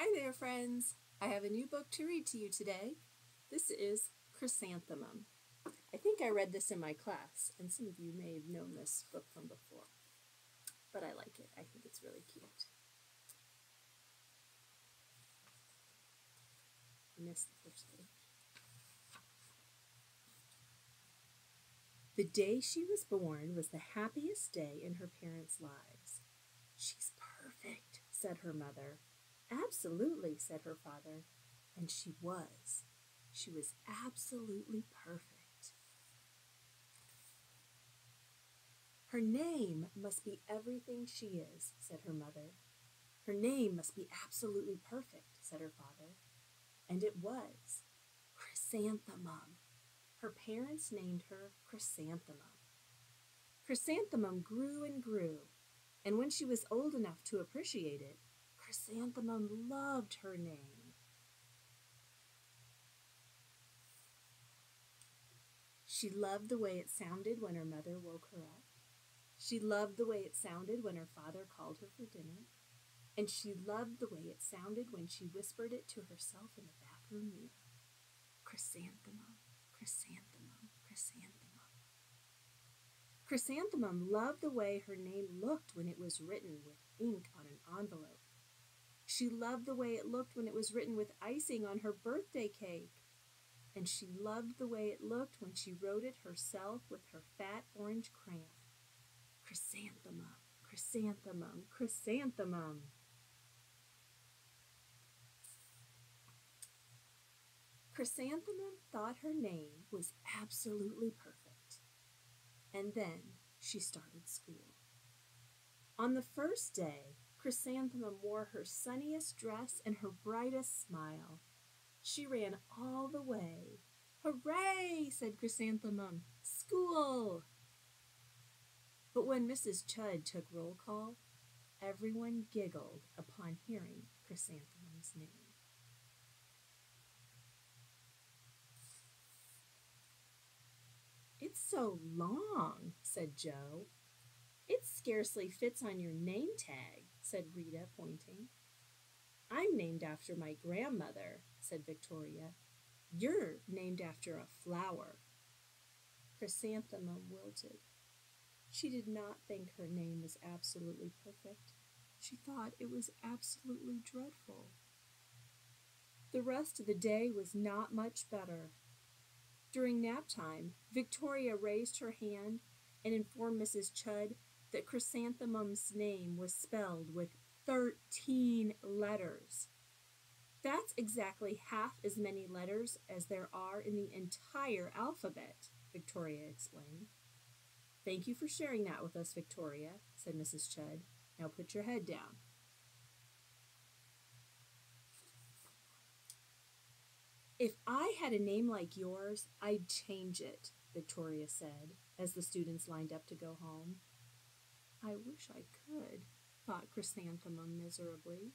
Hi there, friends. I have a new book to read to you today. This is Chrysanthemum. I think I read this in my class, and some of you may have known this book from before, but I like it. I think it's really cute. I missed the first page. The day she was born was the happiest day in her parents' lives. "She's perfect," said her mother. "Absolutely," said her father. And she was. She was absolutely perfect. "Her name must be everything she is," said her mother. "Her name must be absolutely perfect," said her father. And it was. Chrysanthemum. Her parents named her Chrysanthemum. Chrysanthemum grew and grew, and when she was old enough to appreciate it, Chrysanthemum loved her name. She loved the way it sounded when her mother woke her up. She loved the way it sounded when her father called her for dinner. And she loved the way it sounded when she whispered it to herself in the bathroom mirror. Chrysanthemum, chrysanthemum, chrysanthemum. Chrysanthemum loved the way her name looked when it was written with ink on an envelope. She loved the way it looked when it was written with icing on her birthday cake. And she loved the way it looked when she wrote it herself with her fat orange crayon. Chrysanthemum, chrysanthemum, chrysanthemum. Chrysanthemum thought her name was absolutely perfect. And then she started school. On the first day, Chrysanthemum wore her sunniest dress and her brightest smile. She ran all the way. "Hooray!" said Chrysanthemum. "School!" But when Mrs. Chud took roll call, everyone giggled upon hearing Chrysanthemum's name. "It's so long," said Joe. "It scarcely fits on your name tag," said Rita, pointing. "I'm named after my grandmother," said Victoria. "You're named after a flower." Chrysanthemum wilted. She did not think her name was absolutely perfect. She thought it was absolutely dreadful. The rest of the day was not much better. During nap time, Victoria raised her hand and informed Mrs. Chud that Chrysanthemum's name was spelled with 13 letters. "That's exactly half as many letters as there are in the entire alphabet," Victoria explained. "Thank you for sharing that with us, Victoria," said Mrs. Chud. "Now put your head down." "If I had a name like yours, I'd change it," Victoria said, as the students lined up to go home. "I wish I could," thought Chrysanthemum miserably.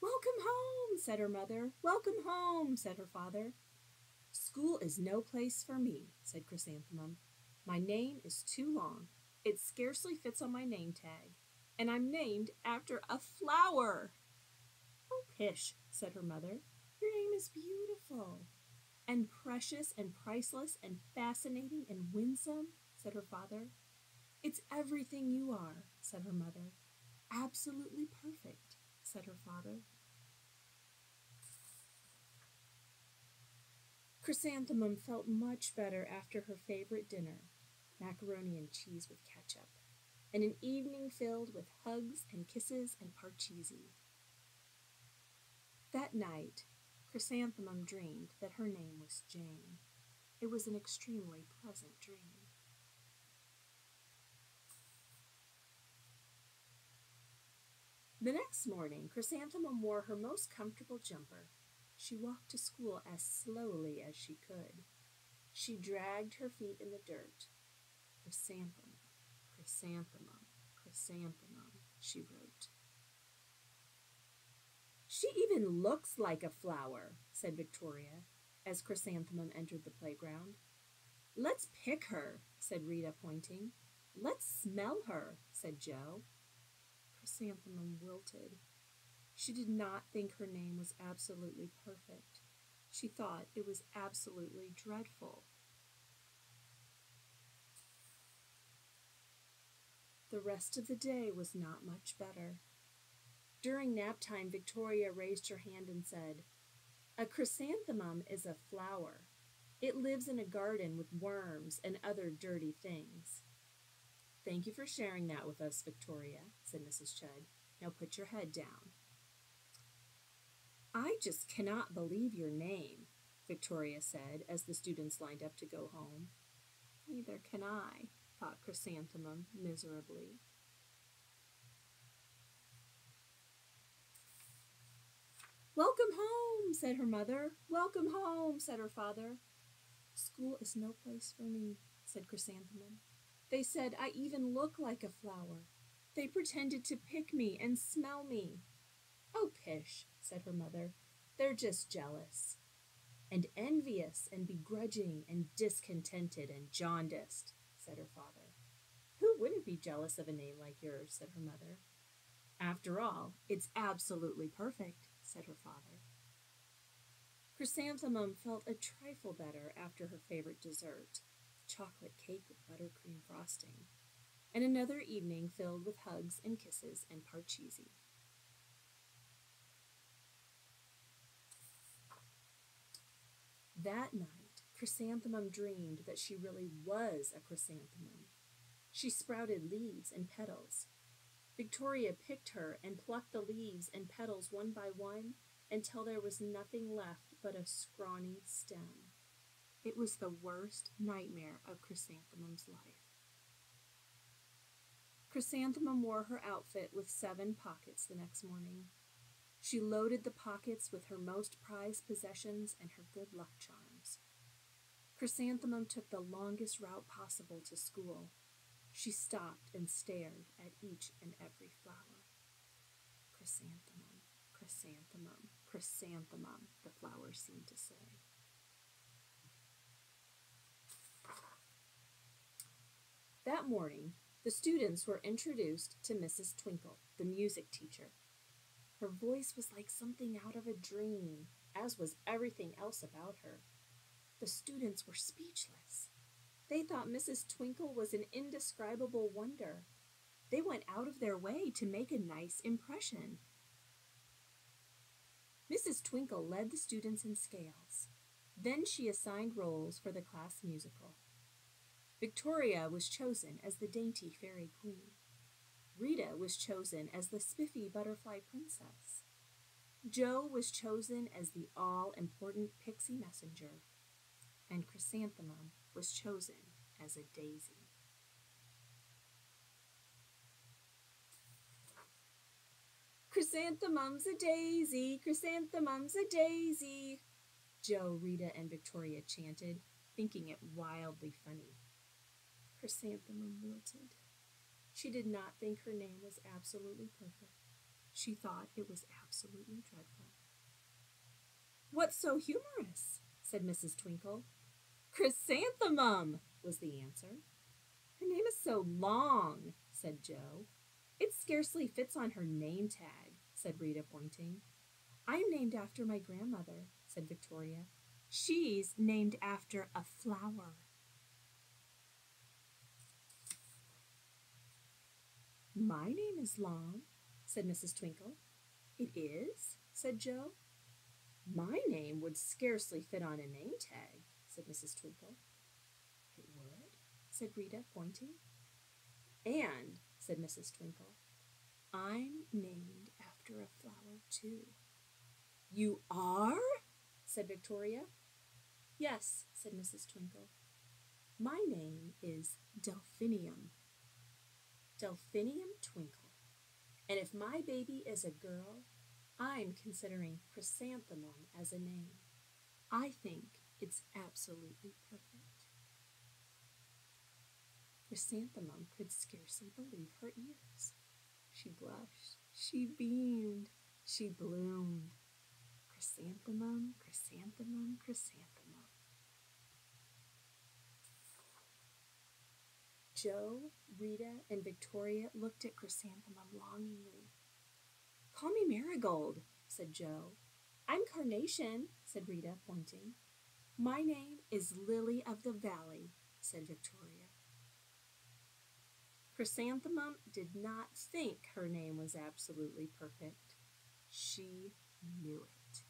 "Welcome home," said her mother. "Welcome home," said her father. "School is no place for me," said Chrysanthemum. "My name is too long. It scarcely fits on my name tag, and I'm named after a flower." "Oh, pish," said her mother. "Your name is beautiful." "And precious and priceless and fascinating and winsome," said her father. "It's everything you are," said her mother. "Absolutely perfect," said her father. Chrysanthemum felt much better after her favorite dinner, macaroni and cheese with ketchup, and an evening filled with hugs and kisses and parcheesi. That night, Chrysanthemum dreamed that her name was Jane. It was an extremely pleasant dream. The next morning, Chrysanthemum wore her most comfortable jumper. She walked to school as slowly as she could. She dragged her feet in the dirt. "Chrysanthemum, chrysanthemum, chrysanthemum," she wrote. "She even looks like a flower," said Victoria, as Chrysanthemum entered the playground. "Let's pick her," said Rita, pointing. "Let's smell her," said Joe. Chrysanthemum wilted. She did not think her name was absolutely perfect. She thought it was absolutely dreadful. The rest of the day was not much better. During nap time, Victoria raised her hand and said, "A chrysanthemum is a flower. It lives in a garden with worms and other dirty things." "Thank you for sharing that with us, Victoria," said Mrs. Chudd. "Now put your head down." "I just cannot believe your name," Victoria said as the students lined up to go home. "Neither can I," thought Chrysanthemum miserably. "Welcome home," said her mother. "Welcome home," said her father. "School is no place for me," said Chrysanthemum. "They said I even look like a flower. They pretended to pick me and smell me." "Oh, pish," said her mother. "They're just jealous." "And envious and begrudging and discontented and jaundiced," said her father. "Who wouldn't be jealous of a name like yours?" said her mother. "After all, it's absolutely perfect," said her father. Chrysanthemum felt a trifle better after her favorite dessert, chocolate cake with buttercream frosting, and another evening filled with hugs and kisses and parcheesi. That night, Chrysanthemum dreamed that she really was a chrysanthemum. She sprouted leaves and petals. Victoria picked her and plucked the leaves and petals one by one until there was nothing left but a scrawny stem. It was the worst nightmare of Chrysanthemum's life. Chrysanthemum wore her outfit with 7 pockets the next morning. She loaded the pockets with her most prized possessions and her good luck charms. Chrysanthemum took the longest route possible to school. She stopped and stared at each and every flower. "Chrysanthemum, chrysanthemum, chrysanthemum," the flowers seemed to say. That morning, the students were introduced to Mrs. Twinkle, the music teacher. Her voice was like something out of a dream, as was everything else about her. The students were speechless. They thought Mrs. Twinkle was an indescribable wonder. They went out of their way to make a nice impression. Mrs. Twinkle led the students in scales. Then she assigned roles for the class musical. Victoria was chosen as the dainty fairy queen. Rita was chosen as the spiffy butterfly princess. Jo was chosen as the all-important pixie messenger. And Chrysanthemum was chosen as a daisy. "Chrysanthemum's a daisy, chrysanthemum's a daisy," Jo, Rita, and Victoria chanted, thinking it wildly funny. Chrysanthemum wilted. She did not think her name was absolutely perfect. She thought it was absolutely dreadful. "What's so humorous?" said Mrs. Twinkle. "Chrysanthemum," was the answer. "Her name is so long," said Jo. "It scarcely fits on her name tag," said Rita, pointing. "I'm named after my grandmother," said Victoria. "She's named after a flower." "My name is long," said Mrs. Twinkle. "It is?" said Jo. "My name would scarcely fit on a name tag," said Mrs. Twinkle. "It would?" said Rita, pointing. "And," said Mrs. Twinkle, "I'm named after a flower, too." "You are?" said Victoria. "Yes," said Mrs. Twinkle. "My name is Delphinium. Delphinium Twinkle. And if my baby is a girl, I'm considering Chrysanthemum as a name. I think it's absolutely perfect." Chrysanthemum could scarcely believe her ears. She blushed, she beamed, she bloomed. Chrysanthemum, chrysanthemum, chrysanthemum. Jo, Rita, and Victoria looked at Chrysanthemum longingly. "Call me Mary," Marigold, said Joe. I'm Carnation, said Rita, pointing. My name is Lily of the Valley, said Victoria. Chrysanthemum did not think her name was absolutely perfect. She knew it.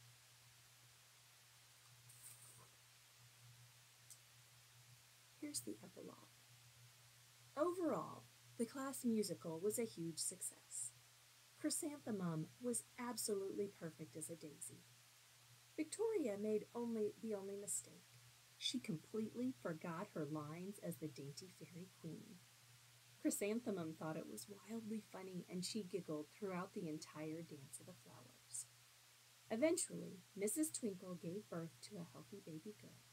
Here's the epilogue. Overall, the class musical was a huge success. Chrysanthemum was absolutely perfect as a daisy. Victoria made the only mistake. She completely forgot her lines as the dainty fairy queen. Chrysanthemum thought it was wildly funny, and she giggled throughout the entire Dance of the Flowers. Eventually, Mrs. Twinkle gave birth to a healthy baby girl,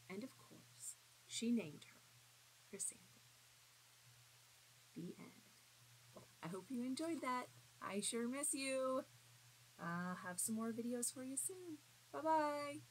and of course, she named her Chrysanthemum. The end. I hope you enjoyed that. I sure miss you. I'll have some more videos for you soon. Bye-bye.